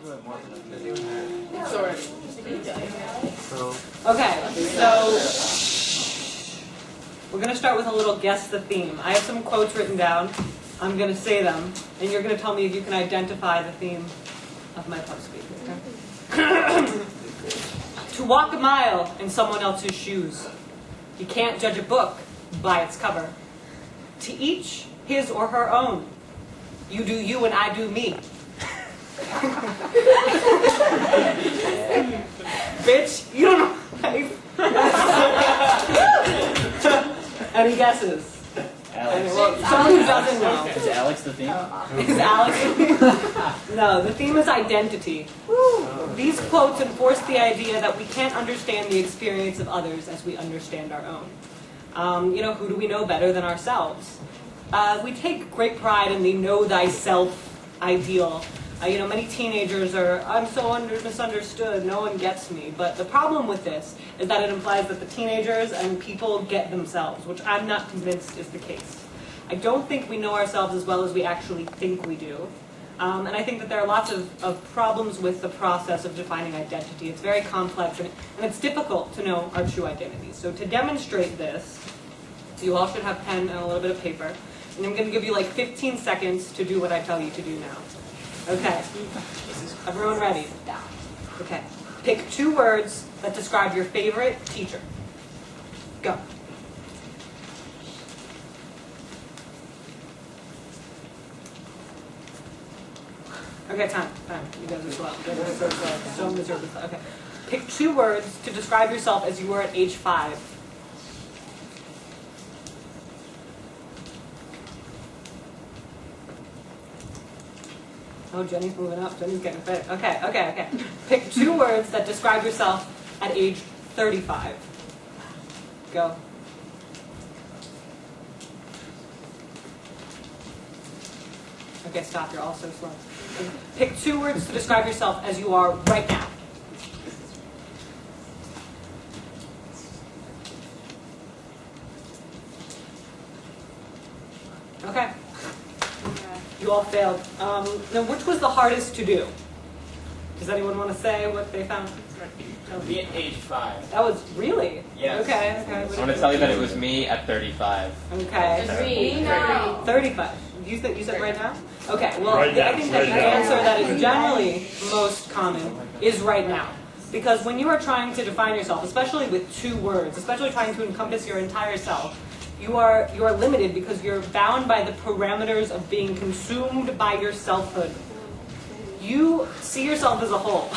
Okay, so we're going to start with a little guess the theme. I have some quotes written down. I'm going to say them, and you're going to tell me if you can identify the theme of my Pubspeak. Okay? To walk a mile in someone else's shoes. You can't judge a book by its cover. To each his or her own. You do you and I do me. Bitch, you don't know life. Any guesses? Alex. Well, someone who doesn't know. Is Alex the theme? Is Alex the theme? No, the theme is identity. These quotes enforce the idea that we can't understand the experience of others as we understand our own. Who do we know better than ourselves? We take great pride in the know thyself ideal. Many teenagers are, I'm so misunderstood, no one gets me. But the problem with this is that it implies that the teenagers and people get themselves, which I'm not convinced is the case. I don't think we know ourselves as well as we actually think we do. And I think that there are lots of problems with the process of defining identity. It's very complex, and it's difficult to know our true identity. So to demonstrate this, you all should have pen and a little bit of paper. And I'm going to give you like 15 seconds to do what I tell you to do now. Okay. Everyone ready? Okay. Pick 2 words that describe your favorite teacher. Go. Okay, time. You guys are slow. You guys are so miserably slow. Okay. Pick 2 words to describe yourself as you were at age 5. Oh, Jenny's moving up. Jenny's getting fit. Okay. Pick 2 words that describe yourself at age 35. Go. Okay, stop. You're all so slow. Pick 2 words to describe yourself as you are right now. Okay. You all failed. Now, which was the hardest to do? Does anyone want to say what they found? Me at age 5. That was really? Yes. Okay. I want to tell you that it was me at 35. Okay. Me now. 35. You said right now? Okay, well, Right now. I think that the answer that is generally most common is right now. Because when you are trying to define yourself, especially with 2 words, especially trying to encompass your entire self, you are limited because you're bound by the parameters of being consumed by your selfhood. You see yourself as a whole.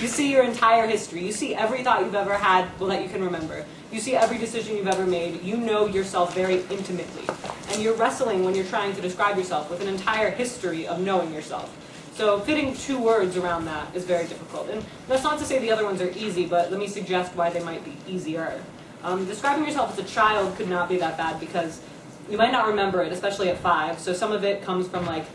You see your entire history. You see every thought you've ever had, well, that you can remember. You see every decision you've ever made. You know yourself very intimately. And you're wrestling when you're trying to describe yourself with an entire history of knowing yourself. So fitting 2 words around that is very difficult. And that's not to say the other ones are easy, but let me suggest why they might be easier. Describing yourself as a child could not be that bad because you might not remember it, especially at 5. So some of it comes from like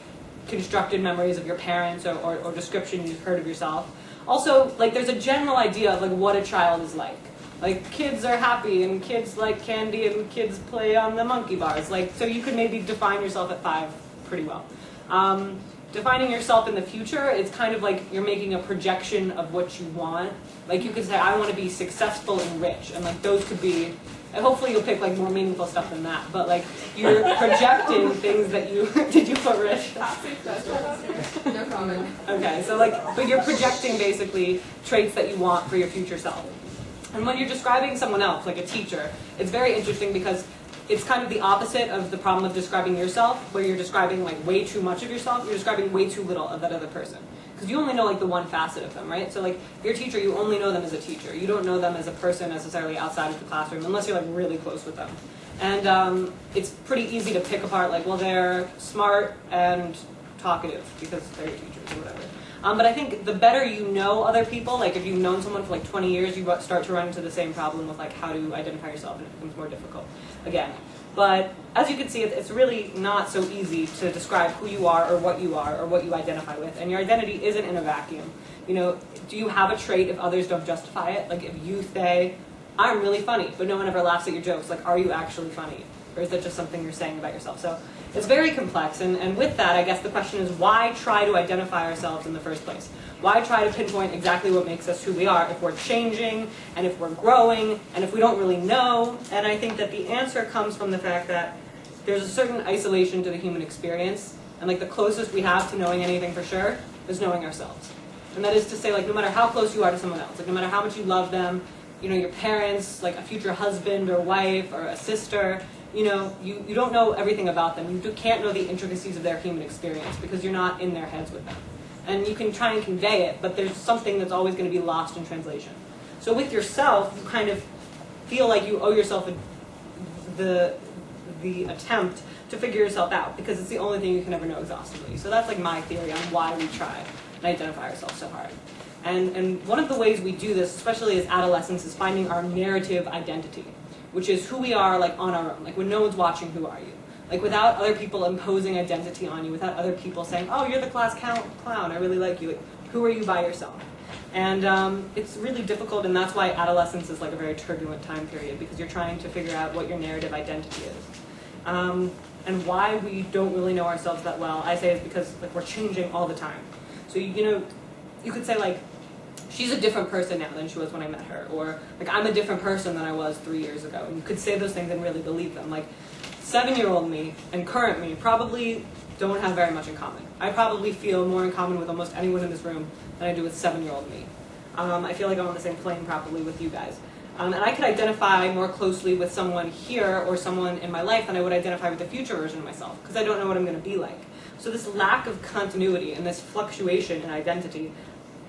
constructed memories of your parents or description you've heard of yourself. Also, like there's a general idea of like what a child is like. Like kids are happy and kids like candy and kids play on the monkey bars. Like so you could maybe define yourself at 5 pretty well. Defining yourself in the future, it's kind of like you're making a projection of what you want. Like you could say, I want to be successful and rich, and like those could be, and hopefully you'll pick like more meaningful stuff than that, but like you're projecting things that you, did you put rich? No comment. Okay, so like, but you're projecting basically traits that you want for your future self. And when you're describing someone else, like a teacher, it's very interesting because it's kind of the opposite of the problem of describing yourself, where you're describing like way too much of yourself. You're describing way too little of that other person. Because you only know like the one facet of them, right? So like your teacher, you only know them as a teacher. You don't know them as a person necessarily outside of the classroom, unless you're like really close with them. And it's pretty easy to pick apart like, well, they're smart and talkative because they're your teachers or whatever. But I think the better you know other people, like if you've known someone for like 20 years, you start to run into the same problem with like how to identify yourself, and it becomes more difficult again. But as you can see, it's really not so easy to describe who you are or what you identify with. And your identity isn't in a vacuum. You know, do you have a trait if others don't justify it? Like if you say, I'm really funny, but no one ever laughs at your jokes, like are you actually funny? Or is that just something you're saying about yourself? So it's very complex, and with that, I guess the question is, why try to identify ourselves in the first place? Why try to pinpoint exactly what makes us who we are if we're changing, and if we're growing, and if we don't really know? And I think that the answer comes from the fact that there's a certain isolation to the human experience, and like the closest we have to knowing anything for sure is knowing ourselves. And that is to say, like, no matter how close you are to someone else, like no matter how much you love them, you know, your parents, like a future husband or wife or a sister, you know, you don't know everything about them. You can't know the intricacies of their human experience because you're not in their heads with them. And you can try and convey it, but there's something that's always going to be lost in translation. So with yourself, you kind of feel like you owe yourself the attempt to figure yourself out because it's the only thing you can ever know exhaustively. So that's like my theory on why we try and identify ourselves so hard. And one of the ways we do this, especially as adolescents, is finding our narrative identity, which is who we are like on our own. Like when no one's watching, who are you? Like without other people imposing identity on you, without other people saying, oh, you're the class clown, I really like you. Like, who are you by yourself? And it's really difficult, and that's why adolescence is like a very turbulent time period, because you're trying to figure out what your narrative identity is. And why we don't really know ourselves that well, I say, is because like we're changing all the time. So you know, you could say like, she's a different person now than she was when I met her, or like I'm a different person than I was 3 years ago. And you could say those things and really believe them. Like 7-year-old me and current me probably don't have very much in common. I probably feel more in common with almost anyone in this room than I do with 7-year-old me. I feel like I'm on the same plane probably with you guys. And I could identify more closely with someone here or someone in my life than I would identify with the future version of myself, because I don't know what I'm going to be like. So this lack of continuity and this fluctuation in identity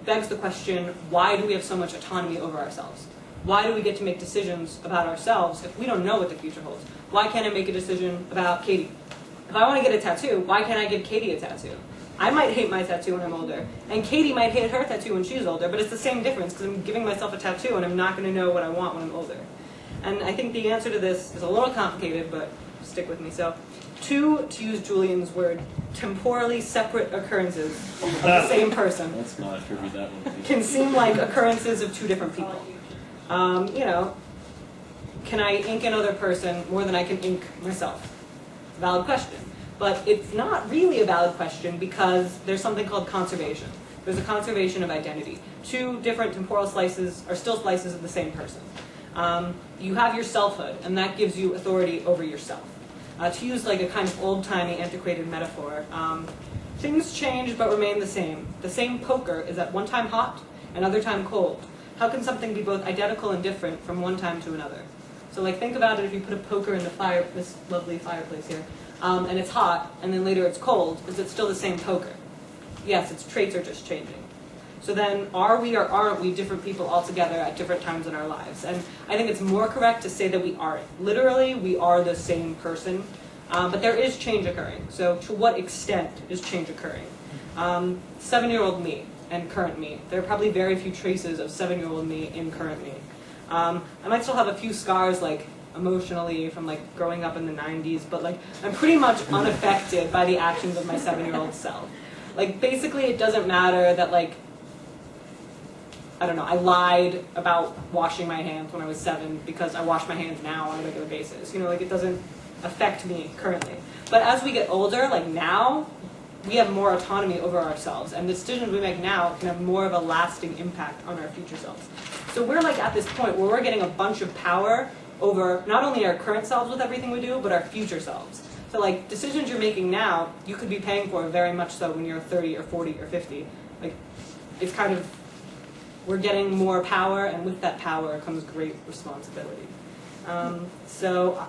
begs the question, why do we have so much autonomy over ourselves? Why do we get to make decisions about ourselves if we don't know what the future holds? Why can't I make a decision about Katie? If I want to get a tattoo, why can't I give Katie a tattoo? I might hate my tattoo when I'm older, and Katie might hate her tattoo when she's older, but it's the same difference because I'm giving myself a tattoo and I'm not going to know what I want when I'm older. And I think the answer to this is a little complicated, but stick with me. So, two, to use Julian's word, temporally separate occurrences of the same person. Let's not attribute that one. Can seem like occurrences of two different people. You know, can I ink another person more than I can ink myself? Valid question. But it's not really a valid question because there's something called conservation. There's a conservation of identity. Two different temporal slices are still slices of the same person. You have your selfhood, and that gives you authority over yourself. To use like a kind of old-timey, antiquated metaphor, things change but remain the same. The same poker is at one time hot and other time cold. How can something be both identical and different from one time to another? So like think about it, if you put a poker in the fire, this lovely fireplace here, and it's hot, and then later it's cold, is it still the same poker? Yes, its traits are just changing. So then, are we or aren't we different people altogether at different times in our lives? And I think it's more correct to say that we aren't. Literally, we are the same person, but there is change occurring. So to what extent is change occurring? 7-year-old me and current me, there are probably very few traces of 7-year-old me in current me. I might still have a few scars, like, emotionally from like growing up in the 90s, but like I'm pretty much unaffected by the actions of my 7-year-old self. Like basically it doesn't matter that like, I don't know, I lied about washing my hands when I was 7 because I wash my hands now on a regular basis. You know, like it doesn't affect me currently. But as we get older, like now, we have more autonomy over ourselves, and the decisions we make now can have more of a lasting impact on our future selves. So we're like at this point where we're getting a bunch of power over not only our current selves with everything we do, but our future selves. So like decisions you're making now, you could be paying for very much so when you're 30 or 40 or 50. Like it's kind of, we're getting more power, and with that power comes great responsibility. So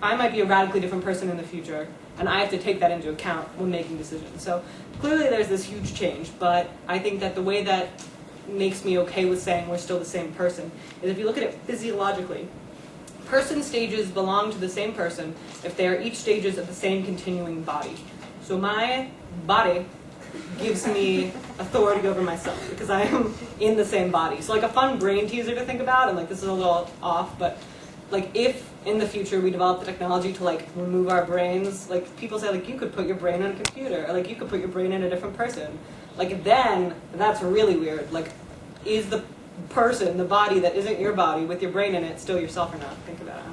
I might be a radically different person in the future, and I have to take that into account when making decisions. So clearly there's this huge change, but I think that the way that makes me okay with saying we're still the same person is if you look at it physiologically. Person stages belong to the same person if they are each stages of the same continuing body. So my body gives me authority over myself because I am in the same body. So like a fun brain teaser to think about, and like this is a little off, but like if in the future we develop the technology to like remove our brains, like people say like you could put your brain on a computer, or like you could put your brain in a different person. Like then, that's really weird. Like, is the person, the body that isn't your body with your brain in it, still yourself or not? Think about it.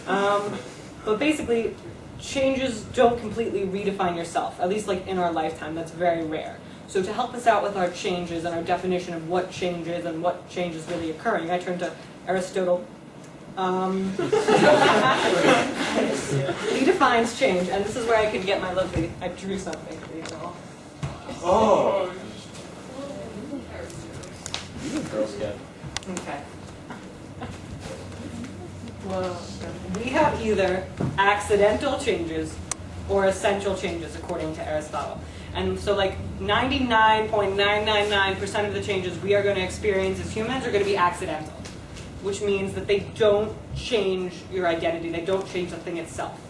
I don't know. But basically, changes don't completely redefine yourself, at least like in our lifetime. That's very rare. So to help us out with our changes and our definition of what changes and what change is really occurring, I turn to Aristotle. He defines change, and this is where I could get my lovely, I drew something for you all. Oh. Girl Scout. Okay. We have either accidental changes or essential changes according to Aristotle. And so like 99.999% of the changes we are going to experience as humans are going to be accidental, which means that they don't change your identity. They don't change the thing itself.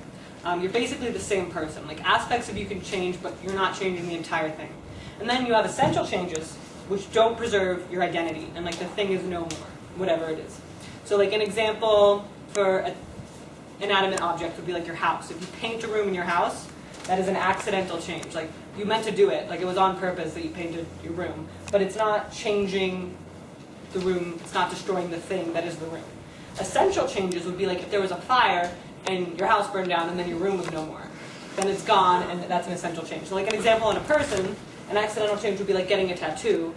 You're basically the same person. Like aspects of you can change, but you're not changing the entire thing. And then you have essential changes, which don't preserve your identity. And like the thing is no more, whatever it is. So like an example for an inanimate object would be like your house. If you paint a room in your house, that is an accidental change. Like you meant to do it, like it was on purpose that you painted your room, but it's not changing the room, it's not destroying the thing that is the room. Essential changes would be like if there was a fire and your house burned down and then your room was no more. Then it's gone and that's an essential change. So like an example on a person, an accidental change would be like getting a tattoo.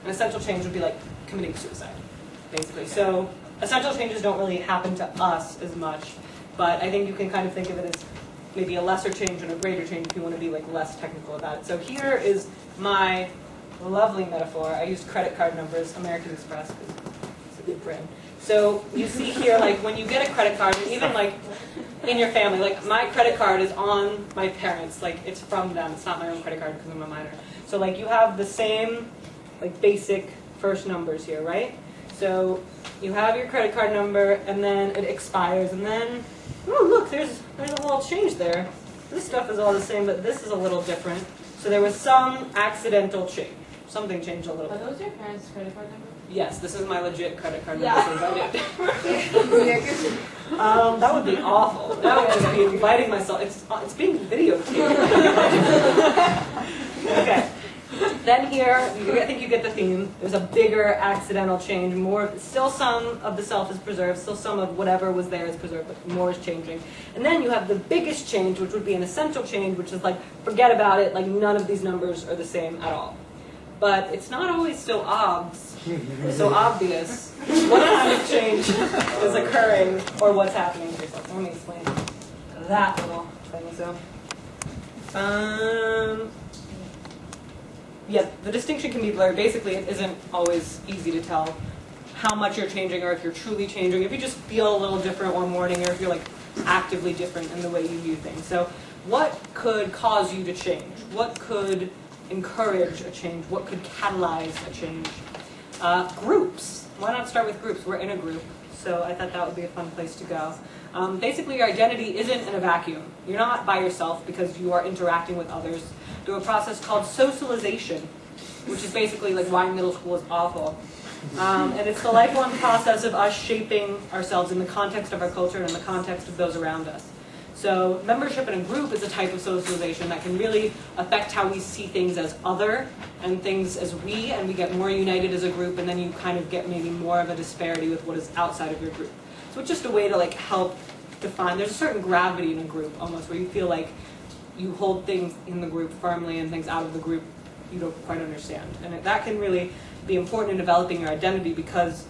An essential change would be like committing suicide, basically. So essential changes don't really happen to us as much, but I think you can kind of think of it as maybe a lesser change and a greater change if you want to be like less technical about it. So here is my lovely metaphor. I used credit card numbers, American Express, because it's a good brand. So you see here, like when you get a credit card, and even like in your family, like my credit card is on my parents, like it's from them. It's not my own credit card because I'm a minor. So like you have the same like basic first numbers here, right? So you have your credit card number, and then it expires, and then, oh look, there's a little change there. This stuff is all the same, but this is a little different. So there was some accidental change. Something changed a little Are bit. those your parents' credit card number? Yes, this is my legit credit card Yeah. number. That would be awful. That would just be inviting myself. It's being videotaped. Okay. Then here, I think you get the theme. There's a bigger accidental change. More, still some of the self is preserved. Still some of whatever was there is preserved, but more is changing. And then you have the biggest change, which would be an essential change, which is like, forget about it. Like none of these numbers are the same at all. But it's not always so obvious what kind of change is occurring or what's happening to yourself. Let me explain that little thing. So, yeah, the distinction can be blurred. Basically, it isn't always easy to tell how much you're changing or if you're truly changing, if you just feel a little different one morning or if you're like actively different in the way you view things. So what could cause you to change? What could encourage a change? What could catalyze a change? Groups. Why not start with groups? We're in a group, so I thought that would be a fun place to go. Basically, your identity isn't in a vacuum. You're not by yourself because you are interacting with others through a process called socialization, which is basically like why middle school is awful. And it's the lifelong process of us shaping ourselves in the context of our culture and in the context of those around us. So membership in a group is a type of socialization that can really affect how we see things as other and things as we, and we get more united as a group, and then you kind of get maybe more of a disparity with what is outside of your group. So it's just a way to like help define, there's a certain gravity in a group almost, where you feel like you hold things in the group firmly and things out of the group you don't quite understand. And that can really be important in developing your identity because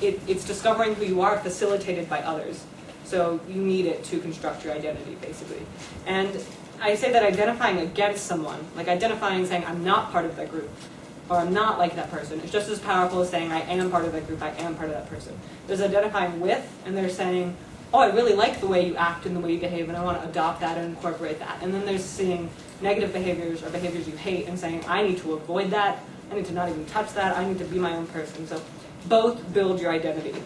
it's discovering who you are facilitated by others. So you need it to construct your identity, basically. And I say that identifying against someone, like identifying saying I'm not part of that group, or I'm not like that person, is just as powerful as saying I am part of that group, I am part of that person. There's identifying with, and they're saying, oh, I really like the way you act and the way you behave, and I want to adopt that and incorporate that. And then there's seeing negative behaviors or behaviors you hate and saying, I need to avoid that, I need to not even touch that, I need to be my own person. So both build your identity.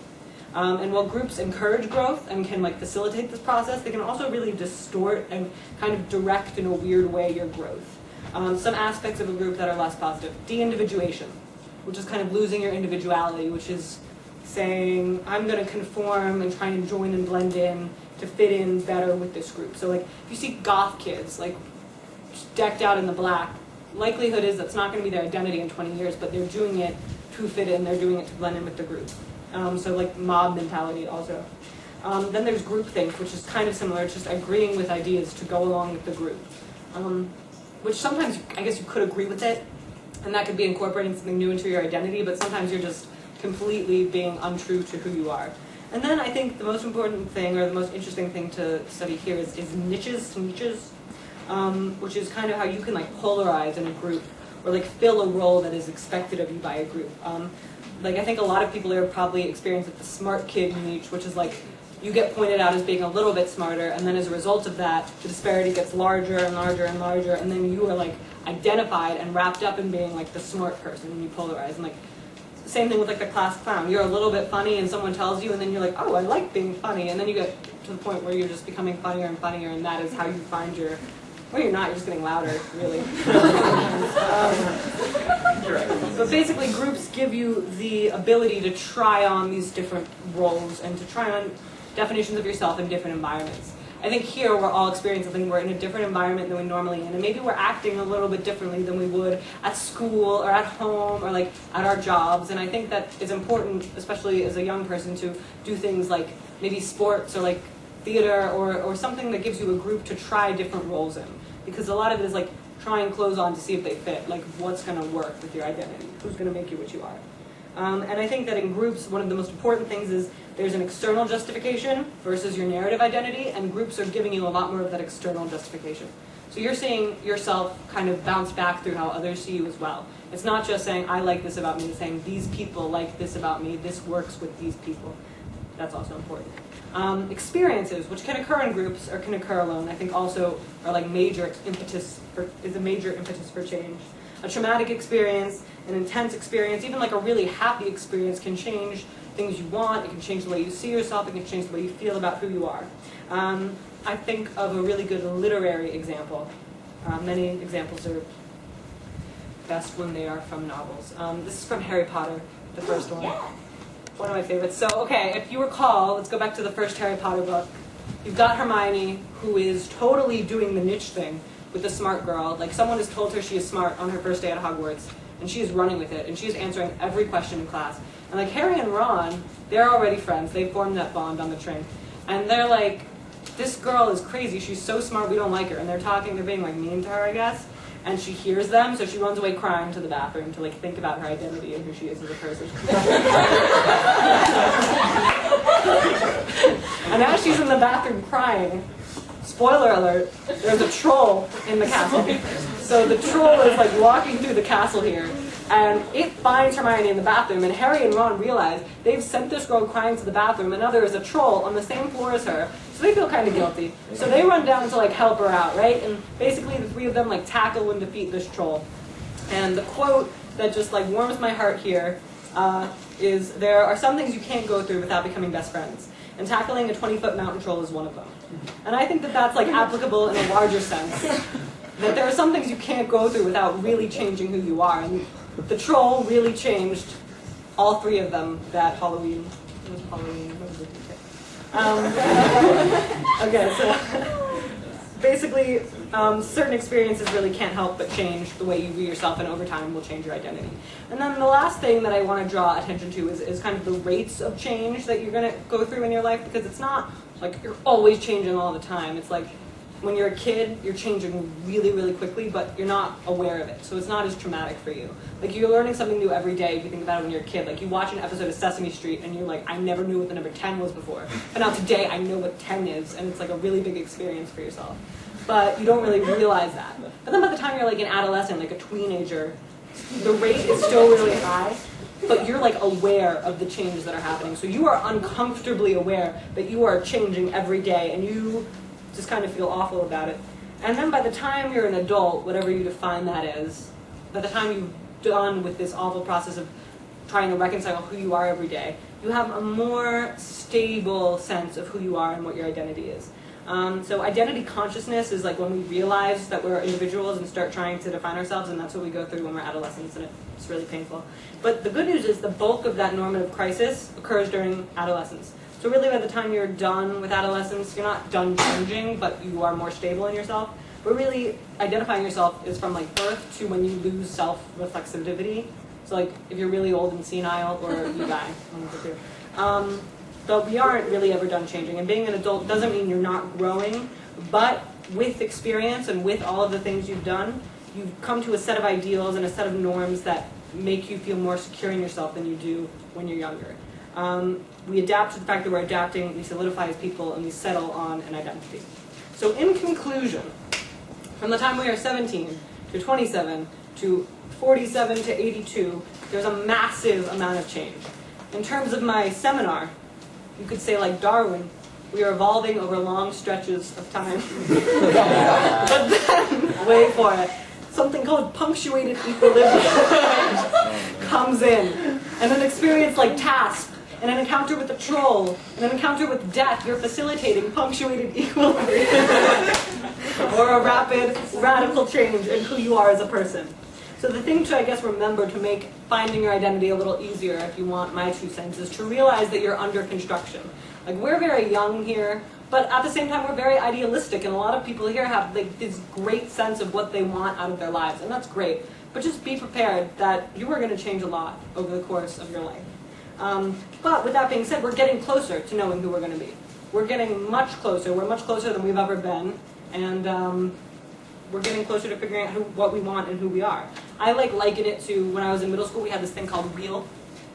And while groups encourage growth and can like facilitate this process, they can also really distort and kind of direct in a weird way your growth. Some aspects of a group that are less positive. De-individuation, which is kind of losing your individuality, which is saying, I'm going to conform and try and join and blend in to fit in better with this group. So like, if you see goth kids, like, decked out in the black, likelihood is that's not going to be their identity in 20 years, but they're doing it to fit in, they're doing it to blend in with the group. So like mob mentality also. Then there's groupthink, which is kind of similar. It's just agreeing with ideas to go along with the group. Which sometimes, I guess you could agree with it, and that could be incorporating something new into your identity, but sometimes you're just completely being untrue to who you are. And then I think the most important thing, or the most interesting thing to study here is niches, which is kind of how you can like polarize in a group, or like fill a role that is expected of you by a group. Like I think a lot of people are probably experienced the smart kid niche, which is like you get pointed out as being a little bit smarter, and then as a result of that, the disparity gets larger and larger and larger, and then you are like identified and wrapped up in being like the smart person, and you polarize. And like same thing with like the class clown. You're a little bit funny, and someone tells you, and then you're like, oh, I like being funny, and then you get to the point where you're just becoming funnier and funnier, and that is how you find your. Well, you're not. You're just getting louder, really. But basically, groups give you the ability to try on these different roles and to try on definitions of yourself in different environments. I think here we're all experiencing something. We're in a different environment than we normally in, and maybe we're acting a little bit differently than we would at school or at home or like at our jobs. And I think that it's important, especially as a young person, to do things like maybe sports or like theater or something that gives you a group to try different roles in. Because a lot of it is like trying clothes on to see if they fit, like what's going to work with your identity, who's going to make you what you are. And I think that in groups, one of the most important things is there's an external justification versus your narrative identity, and groups are giving you a lot more of that external justification. So you're seeing yourself kind of bounce back through how others see you as well. It's not just saying, I like this about me, it's saying, these people like this about me, this works with these people. That's also important. Experiences, which can occur in groups or can occur alone, I think also are like a major impetus for change. A traumatic experience, an intense experience, even like a really happy experience can change things you want, it can change the way you see yourself, it can change the way you feel about who you are. I think of a really good literary example. Many examples are best when they are from novels. This is from Harry Potter, the first one. One of my favorites. So, okay, if you recall, let's go back to the first Harry Potter book. You've got Hermione, who is totally doing the niche thing with the smart girl. Like, someone has told her she is smart on her first day at Hogwarts, and she is running with it, and she is answering every question in class. And like Harry and Ron, they're already friends. They formed that bond on the train. And they're like, this girl is crazy. She's so smart, we don't like her. And they're talking, they're being like mean to her, I guess. And she hears them, so she runs away crying to the bathroom to like think about her identity and who she is as a person. And as she's in the bathroom crying, spoiler alert, there's a troll in the castle. So the troll is like walking through the castle here, and it finds Hermione in the bathroom, and Harry and Ron realize they've sent this girl crying to the bathroom, and now there is a troll on the same floor as her, so they feel kind of guilty. So they run down to like help her out, right? And basically the three of them like tackle and defeat this troll. And the quote that just like warms my heart here is, there are some things you can't go through without becoming best friends, and tackling a 20-foot mountain troll is one of them. And I think that that's like applicable in a larger sense, that there are some things you can't go through without really changing who you are. And the troll really changed all three of them that Halloween. It was Halloween. What was it? Okay, so basically, certain experiences really can't help but change the way you view yourself, and over time will change your identity. And then the last thing that I want to draw attention to is kind of the rates of change that you're going to go through in your life, because it's not like you're always changing all the time. It's like when you're a kid, you're changing really, really quickly, but you're not aware of it. So it's not as traumatic for you. Like you're learning something new every day if you think about it when you're a kid. Like you watch an episode of Sesame Street and you're like, I never knew what the number 10 was before. But now today I know what 10 is, and it's like a really big experience for yourself. But you don't really realize that. But then by the time you're like an adolescent, like a teenager, the rate is still really high, but you're like aware of the changes that are happening. So you are uncomfortably aware that you are changing every day, and you just kind of feel awful about it. And then by the time you're an adult, whatever you define that as, by the time you've done with this awful process of trying to reconcile who you are every day, you have a more stable sense of who you are and what your identity is. So identity consciousness is like when we realize that we're individuals and start trying to define ourselves, and that's what we go through when we're adolescents, and it's really painful. But the good news is the bulk of that normative crisis occurs during adolescence. So really by the time you're done with adolescence, you're not done changing, but you are more stable in yourself. But really identifying yourself is from like birth to when you lose self-reflexivity. So like if you're really old and senile, or you die, one of the two. but we aren't really ever done changing. And being an adult doesn't mean you're not growing, but with experience and with all of the things you've done, you've come to a set of ideals and a set of norms that make you feel more secure in yourself than you do when you're younger. We adapt to the fact that we're adapting, we solidify as people, and we settle on an identity. So in conclusion, from the time we are 17 to 27 to 47 to 82, there's a massive amount of change. In terms of my seminar, you could say like Darwin, we are evolving over long stretches of time. But then, wait for it, something called punctuated equilibrium comes in. And an experience like task, and an encounter with a troll, and an encounter with death, you're facilitating punctuated equilibrium. Or a rapid, radical change in who you are as a person. So the thing to, I guess, remember to make finding your identity a little easier, if you want my 2 cents, is to realize that you're under construction. Like, we're very young here, but at the same time we're very idealistic, and a lot of people here have like this great sense of what they want out of their lives, and that's great. But just be prepared that you are going to change a lot over the course of your life. But with that being said, we're getting closer to knowing who we're going to be. We're getting much closer. We're much closer than we've ever been, and we're getting closer to figuring out what we want and who we are. I liken it to when I was in middle school, we had this thing called Wheel,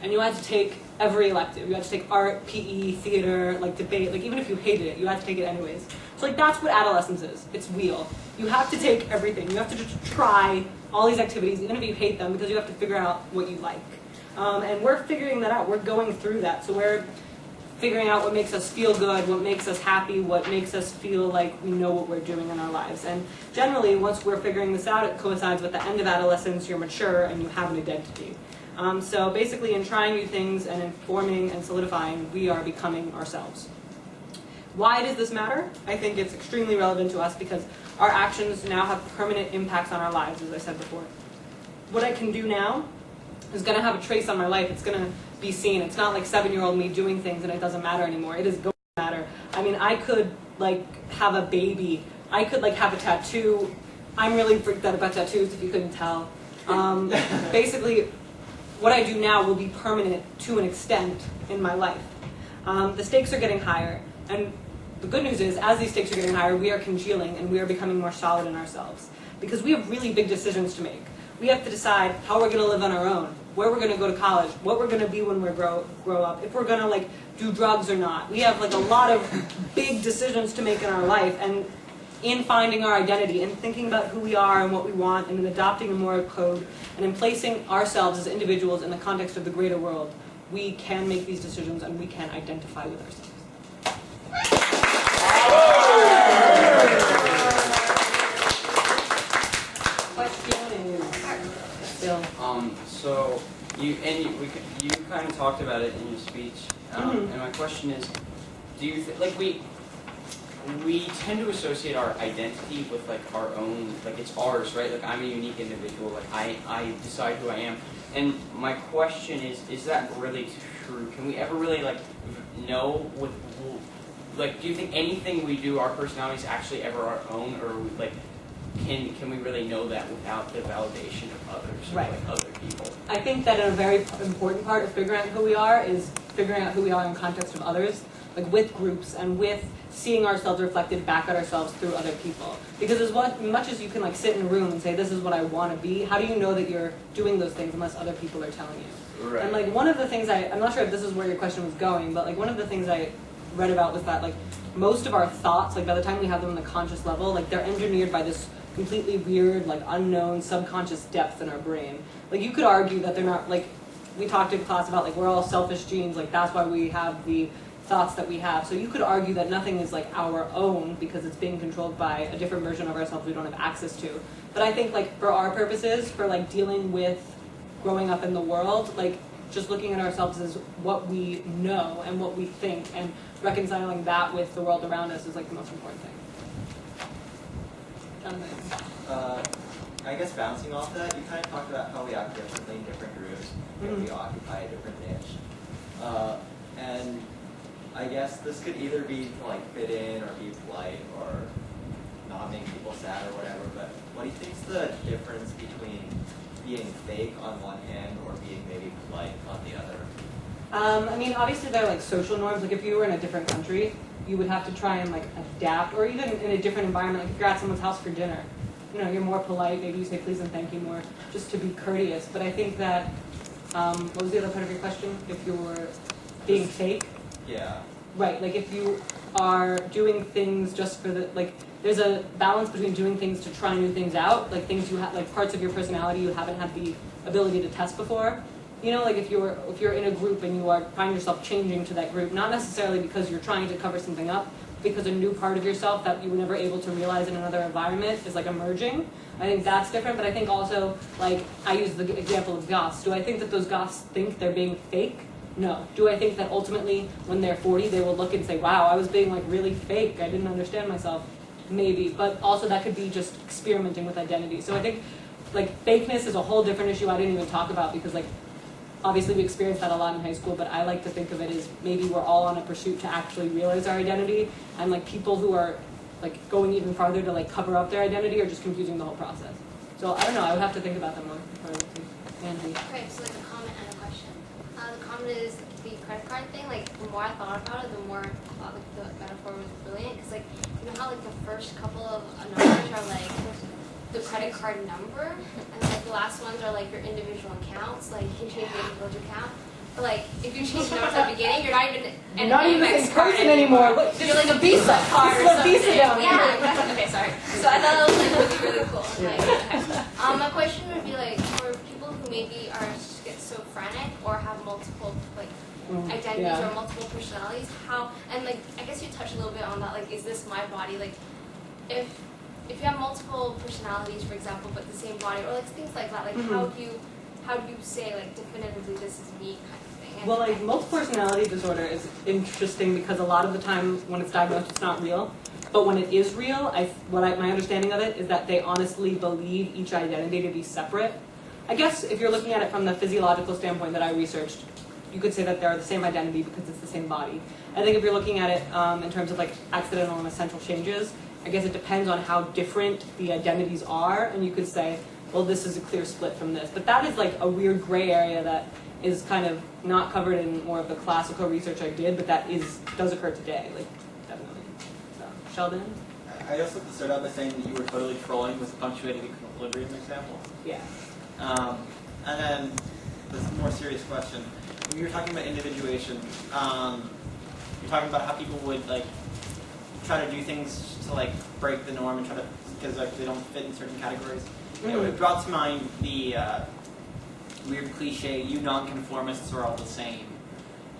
and you had to take every elective. You had to take art, PE, theater, like debate, like even if you hated it, you had to take it anyways. So like that's what adolescence is. It's Wheel. You have to take everything. You have to just try all these activities, even if you hate them, because you have to figure out what you like. And we're figuring that out. We're going through that. So we're figuring out what makes us feel good, what makes us happy, what makes us feel like we know what we're doing in our lives. And generally, once we're figuring this out, it coincides with the end of adolescence, you're mature, and you have an identity. So basically, in trying new things and in forming and solidifying, we are becoming ourselves. Why does this matter? I think it's extremely relevant to us because our actions now have permanent impacts on our lives, as I said before. What I can do now is going to have a trace on my life. It's going to be seen. It's not like 7-year-old me doing things and it doesn't matter anymore. It is going to matter. I mean, I could have a baby. I could have a tattoo. I'm really freaked out about tattoos if you couldn't tell. Basically, what I do now will be permanent to an extent in my life. The stakes are getting higher. And the good news is, as these stakes are getting higher, we are congealing and we are becoming more solid in ourselves. Because we have really big decisions to make. We have to decide how we're going to live on our own, where we're going to go to college, what we're going to be when we grow up, if we're going to do drugs or not. We have a lot of big decisions to make in our life, and in finding our identity and thinking about who we are and what we want and in adopting a moral code and in placing ourselves as individuals in the context of the greater world, we can make these decisions and we can identify with ourselves. So you kind of talked about it in your speech, and my question is, do you we tend to associate our identity with our own, it's ours, right? I'm a unique individual. I decide who I am, and my question is that really true? Can we ever really know with do you think anything we do, our personality is actually ever our own, or can we really know that without the validation of others, right? Other people? I think that a very important part of figuring out who we are is figuring out who we are in context of others, with groups and with seeing ourselves reflected back at ourselves through other people. Because as much as you can sit in a room and say, this is what I want to be, how do you know that you're doing those things unless other people are telling you? Right. And one of the things I'm not sure if this is where your question was going, but one of the things I read about was that most of our thoughts, by the time we have them on the conscious level, they're engineered by this completely weird, unknown subconscious depth in our brain. You could argue that they're not, we talked in class about we're all selfish genes, that's why we have the thoughts that we have. So you could argue that nothing is our own because it's being controlled by a different version of ourselves we don't have access to. But I think for our purposes, for dealing with growing up in the world, just looking at ourselves as what we know and what we think and reconciling that with the world around us is the most important thing. I guess bouncing off that, you kind of talked about how we act differently in different groups, and we occupy a different niche. And I guess this could either be to fit in or be polite or not make people sad or whatever, but what do you think is the difference between being fake on one hand or being maybe polite on the other? I mean, obviously there are like social norms. Like if you were in a different country, you would have to try and like adapt, or even in a different environment. Like if you're at someone's house for dinner, you know, you're more polite. Maybe you say please and thank you more, just to be courteous. But I think that what was the other part of your question? If you were being fake, Yeah. right? Like if you are doing things just for the like. There's a balance between doing things to try new things out, like things you have, like parts of your personality you haven't had the ability to test before. You know, like if you're in a group and you find yourself changing to that group, not necessarily because you're trying to cover something up, because a new part of yourself that you were never able to realize in another environment is like emerging. I think that's different, but I think also, like, I use the example of goths. Do I think that those goths think they're being fake? No. Do I think that ultimately when they're 40 they will look and say, wow, I was being like really fake, I didn't understand myself? Maybe, but also that could be just experimenting with identity. So I think like fakeness is a whole different issue I didn't even talk about, because like obviously we experienced that a lot in high school, but I like to think of it as maybe we're all on a pursuit to actually realize our identity, and like people who are like going even farther to like cover up their identity are just confusing the whole process. So I don't know, I would have to think about that more. Andy. Okay, so like a comment and a question. The comment is the credit card thing. Like the more I thought about it, the more I thought like the metaphor was brilliant. Because like you know how like the first couple of numbers are like the credit card number, and like the last ones are like your individual accounts. Like you can change your individual account. But like if you change the numbers at the beginning, you're not even an Amex card anymore. Look, You're like a Visa card or something. Visa down. Yeah, exactly. Okay, sorry. So I thought that was like really cool. Like, okay. My question would be like for people who maybe are schizophrenic or have multiple like identities or multiple personalities, how, and like I guess you touched a little bit on that, like is this my body? Like if you have multiple personalities, for example, but the same body, or like things like that, like how do you say like definitively this is me kind of thing? And well, like multiple personality disorder is interesting because a lot of the time when it's diagnosed it's not real. But when it is real, my understanding of it is that they honestly believe each identity to be separate. I guess if you're looking at it from the physiological standpoint that I researched, you could say that they're the same identity because it's the same body. I think if you're looking at it in terms of like accidental and essential changes, I guess it depends on how different the identities are, and you could say, well, this is a clear split from this. But that is like a weird gray area that is kind of not covered in more of the classical research I did, but that does occur today, like definitely. So, Sheldon? I just like to start out by saying that you were totally trolling with the punctuating equilibrium example. Yeah. And then this more serious question. When you were talking about individuation, you're talking about how people would like try to do things to like break the norm and try to, because like they don't fit in certain categories. It brought to mind the weird cliche, you nonconformists are all the same.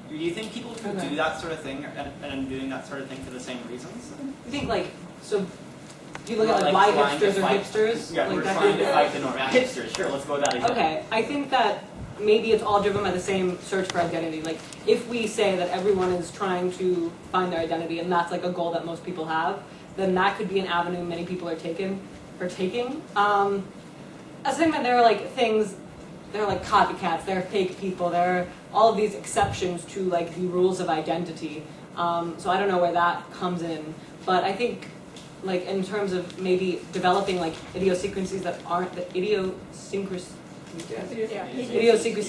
Do you think people who do that sort of thing and doing that sort of thing for the same reasons? You think like, so do you look at like why hipsters are hipsters? Yeah, like we're that trying kind to of- fight the norm. Hipsters, sure, let's go with that example. Okay, I think that maybe it's all driven by the same search for identity. Like, if we say that everyone is trying to find their identity, and that's like a goal that most people have, then that could be an avenue many people are taking. I think that there are like things, there are like copycats, there are fake people, there are all of these exceptions to like the rules of identity. So I don't know where that comes in, but I think like in terms of maybe developing like idiosyncrasies that aren't idiosyncrasies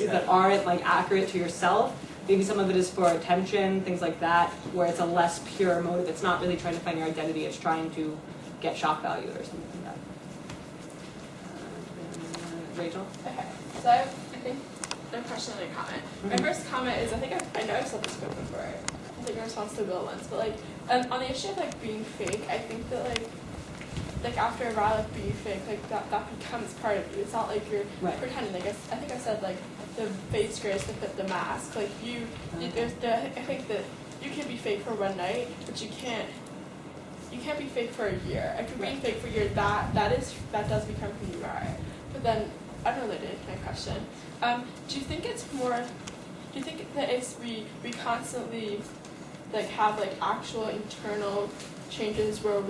that aren't like accurate to yourself. Maybe some of it is for attention, things like that, where it's a less pure motive. It's not really trying to find your identity, it's trying to get shock value or something like that. Rachel? Okay, so I think a question and a comment. My first comment is, I know I've said this before, I think in response to Will once, but like, on the issue of like being fake, I think that like after a while, like being fake, like that becomes part of you. It's not like you're pretending. Like I think I said like the face grace to fit the mask. Like I think that you can be fake for one night, but you can't be fake for a year. If you're being fake for a year, that does become who you are. But then unrelated to my question, do you think that it's we constantly like have like actual internal changes where we're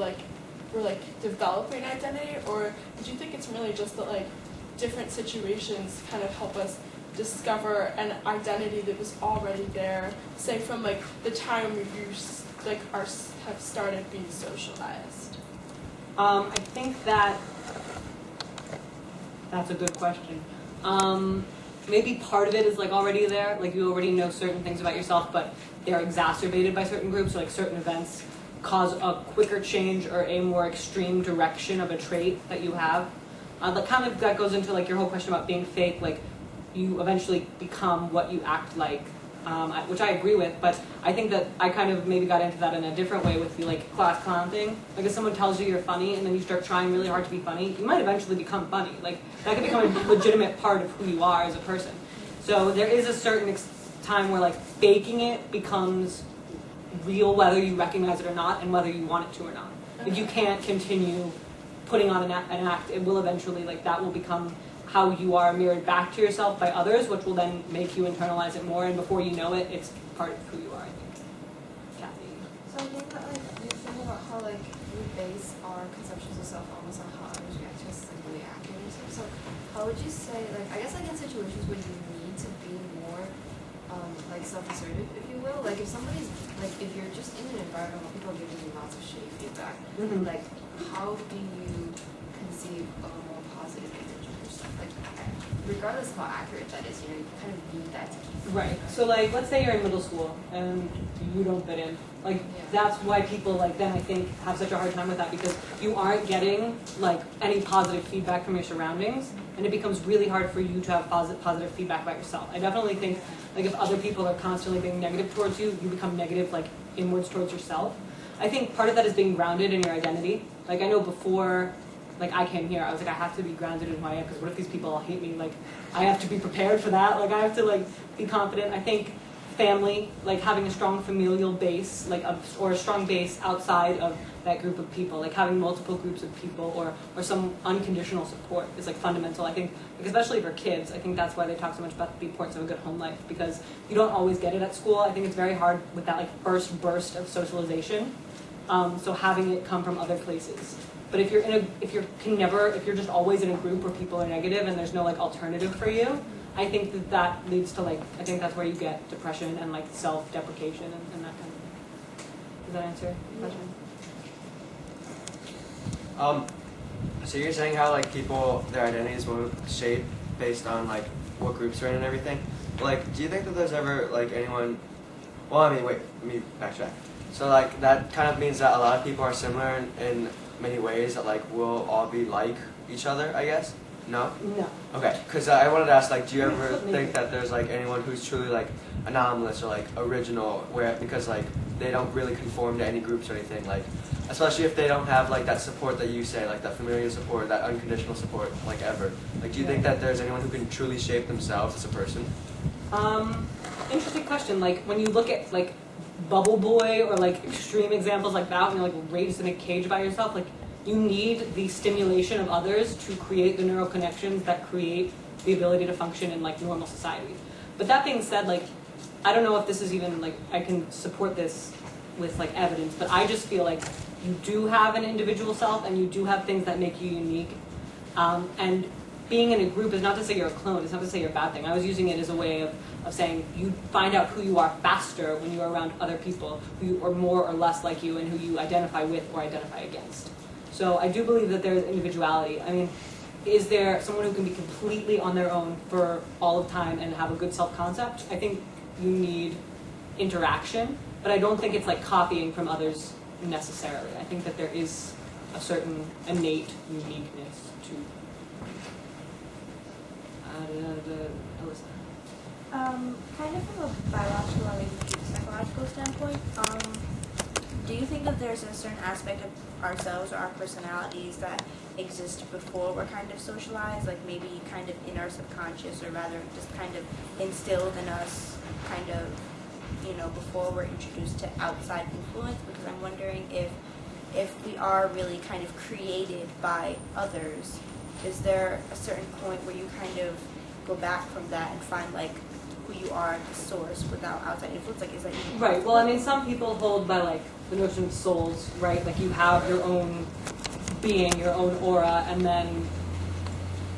like developing identity, or do you think it's really just that like different situations kind of help us discover an identity that was already there, say from like the time you like have started being socialized? I think that's a good question. maybe part of it is like already there, like you already know certain things about yourself, but they're exacerbated by certain groups, so like certain events cause a quicker change or a more extreme direction of a trait that you have. That goes into like your whole question about being fake, like you eventually become what you act like, which I agree with, but I think that I kind of maybe got into that in a different way with the like class clown thing. Like if someone tells you you're funny and then you start trying really hard to be funny, you might eventually become funny. Like that could become a legitimate part of who you are as a person. So there is a certain time where like faking it becomes real, whether you recognize it or not, and whether you want it to or not. If you can't continue putting on an act, it will eventually, like that will become how you are mirrored back to yourself by others, which will then make you internalize it more, and before you know it, it's part of who you are, I think. Kathy? So I think that like you think about how like we base our conceptions of self almost on how others react to us, like really accurate and stuff. So how would you say, like I guess like in situations where you need to be more like self-assertive, if you will, like if somebody's like if you're just in an environment where people are giving you lots of shitty feedback, like how do you conceive of a more positive image of yourself? Like regardless of how accurate that is, you kind of need that to keep. Right. So like, let's say you're in middle school and you don't fit in. Like, that's why people like then I think have such a hard time with that, because you aren't getting like any positive feedback from your surroundings, and it becomes really hard for you to have positive feedback about yourself. I definitely think like if other people are constantly being negative towards you, you become negative like inwards towards yourself. I think part of that is being grounded in your identity. Like I know before like I came here, I was like, I have to be grounded in who I am, because what if these people all hate me? Like I have to be prepared for that. Like I have to like be confident. I think family, like having a strong familial base, like or a strong base outside of that group of people, like having multiple groups of people or some unconditional support is like fundamental. I think, like, especially for kids, I think that's why they talk so much about the importance of a good home life, because you don't always get it at school. I think it's very hard with that like first burst of socialization. So having it come from other places. But if you're if you're just always in a group where people are negative and there's no like alternative for you, I think that leads to like, I think that's where you get depression and like self-deprecation and that kind of thing. Does that answer your question? So you're saying how like people, their identities will shape based on like what groups they're in and everything. Like, do you think that there's ever like anyone? Well, I mean, wait, let me backtrack. So like that kind of means that a lot of people are similar in many ways, that like we'll all be like each other, I guess. No? No. Okay, because I wanted to ask, like, do you ever think that there's like anyone who's truly like anomalous or like original, where because like they don't really conform to any groups or anything, like especially if they don't have like that support that you say, like that familiar support, that unconditional support, like ever. Like, do you think that there's anyone who can truly shape themselves as a person? Interesting question. Like when you look at like Bubble Boy or like extreme examples like that, when you're like raised in a cage by yourself, like you need the stimulation of others to create the neural connections that create the ability to function in like normal society. But that being said, like I don't know if this is even like I can support this with like evidence, but I just feel like you do have an individual self and you do have things that make you unique. And being in a group is not to say you're a clone, it's not to say you're a bad thing. I was using it as a way of saying you find out who you are faster when you're around other people who are more or less like you and who you identify with or identify against. So I do believe that there's individuality. I mean, is there someone who can be completely on their own for all of time and have a good self-concept? I think you need interaction, but I don't think it's like copying from others necessarily. I think that there is a certain innate uniqueness to Alyssa. Kind of from a biological or maybe psychological standpoint, do you think that there's a certain aspect of ourselves or our personalities that exist before we're kind of socialized, like maybe kind of in our subconscious, or rather just kind of instilled in us kind of, you know, before we're introduced to outside influence? Because I'm wondering if we are really kind of created by others, is there a certain point where you kind of go back from that and find like who you are at the source without outside influence? Like, is that even right? Well, I mean, some people hold by like the notion of souls, right? Like you have your own being, your own aura, and then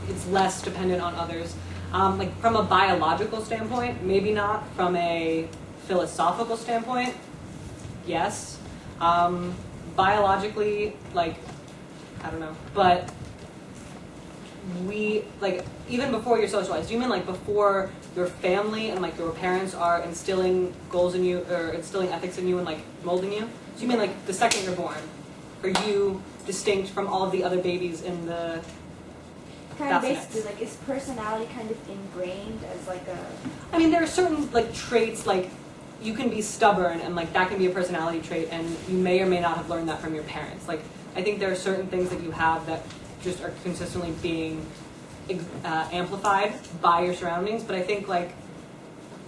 it's less dependent on others. Like from a biological standpoint, maybe not. From a philosophical standpoint, yes. Biologically, like, I don't know, but even before you're socialized, do you mean like before your family and like your parents are instilling goals in you or instilling ethics in you and like molding you? So you mean like the second you're born? Are you distinct from all of the other babies in the Kind of That's basically, like, is personality kind of ingrained as like a... I mean, there are certain like traits, like you can be stubborn, and like that can be a personality trait, and you may or may not have learned that from your parents. Like, I think there are certain things that you have that just are consistently being amplified by your surroundings. But I think like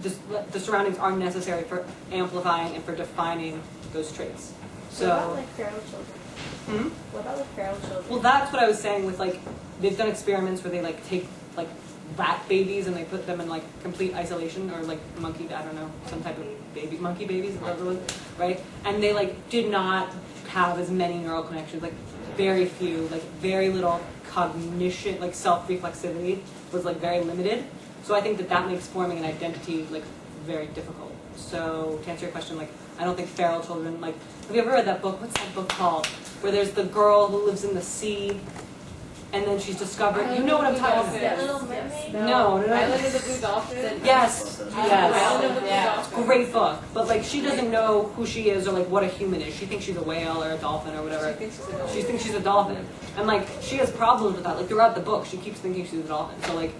the surroundings are necessary for amplifying and for defining those traits. So. What about like feral children? Hmm? What about like feral children? Well, that's what I was saying with like they've done experiments where they like take like rat babies and they put them in like complete isolation or like monkey, I don't know, some type of monkey babies, right? And they like did not have as many neural connections, like very few, like very little cognition, like self-reflexivity was like very limited. So I think that makes forming an identity like very difficult. So to answer your question, like I don't think feral children, like, have you ever read that book? What's that book called? Where there's the girl who lives in the sea, and then she's discovered. You know what I'm talking about? Little Mermaid? No. Island of the Blue Dolphin? Yes. Island of the Blue Yes. Dolphin. Great book. But like, she doesn't know who she is or like what a human is. She thinks she's a whale or a dolphin or whatever. She thinks she's a dolphin, and like she has problems with that. Like throughout the book, she keeps thinking she's a dolphin. So like,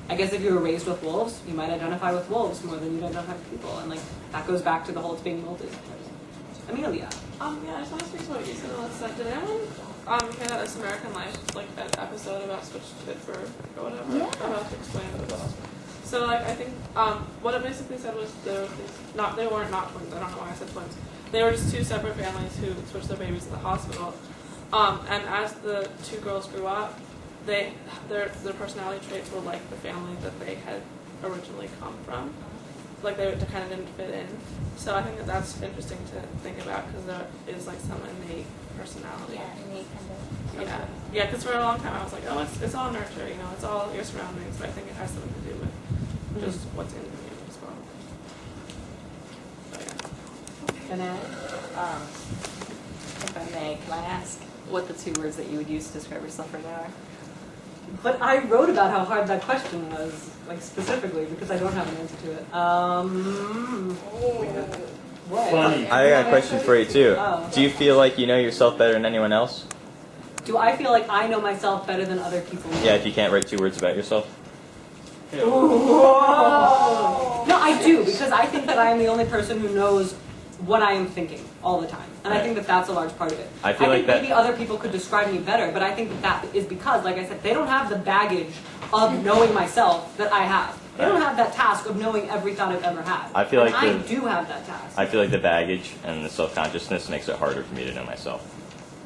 I guess if you were raised with wolves, you might identify with wolves more than you identify with people, and like that goes back to the whole it's being molded. Amelia. Yeah, I just want to speak to what you said, Alyssa. Did anyone hear that This American Life, like an episode about switched fit for or whatever? Yeah. I'm about to explain it as well. So like I think what it basically said was there was these they weren't not twins. I don't know why I said twins. They were just two separate families who switched their babies at the hospital. And as the two girls grew up, their personality traits were like the family that they had originally come from. Like they kind of didn't fit in. So I think that's interesting to think about because there is like some innate personality. Yeah, innate kind of. Yeah, because for a long time I was like, oh, it's all nurture, it's all your surroundings. But I think it has something to do with just what's in you as well. So yeah. Can I, if I may, can I ask what the two words that you would use to describe yourself right now are? But I wrote about how hard that question was, like specifically, because I don't have an answer to it. What? Funny. I got a question for you too. Oh. Do you feel like you know yourself better than anyone else? Do I feel like I know myself better than other people? Yeah, if you can't write two words about yourself. No, I do, because I think that I am the only person who knows what I am thinking all the time. And I think that that's a large part of it. I feel like think maybe other people could describe me better, but I think that is because, like I said, they don't have the baggage of knowing myself that I have. They don't have that task of knowing every thought I've ever had. I feel like I do have that task. I feel like the baggage and the self-consciousness makes it harder for me to know myself.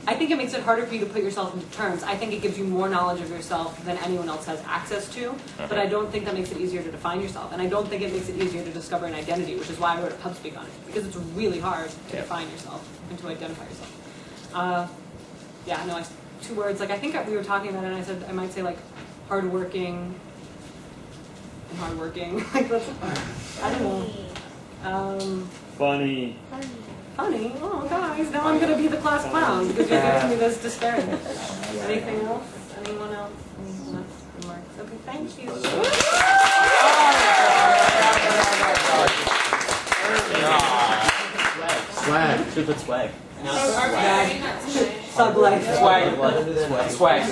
I think it makes it harder for you to put yourself into terms. I think it gives you more knowledge of yourself than anyone else has access to, but I don't think that makes it easier to define yourself. And I don't think it makes it easier to discover an identity, which is why I wrote a Pubspeak on it, because it's really hard to define yourself and to identify yourself. Two words. Like I think we were talking about it, and I said I might say like hardworking and hardworking. Like that's I don't know. Funny. Funny? Oh, guys, now I'm going to be the class clown because you're giving me this disparity. Anything else? Anyone else? Any last remarks? Okay, thank you. Swag. Should put swag. Thug life. Swag. Swag.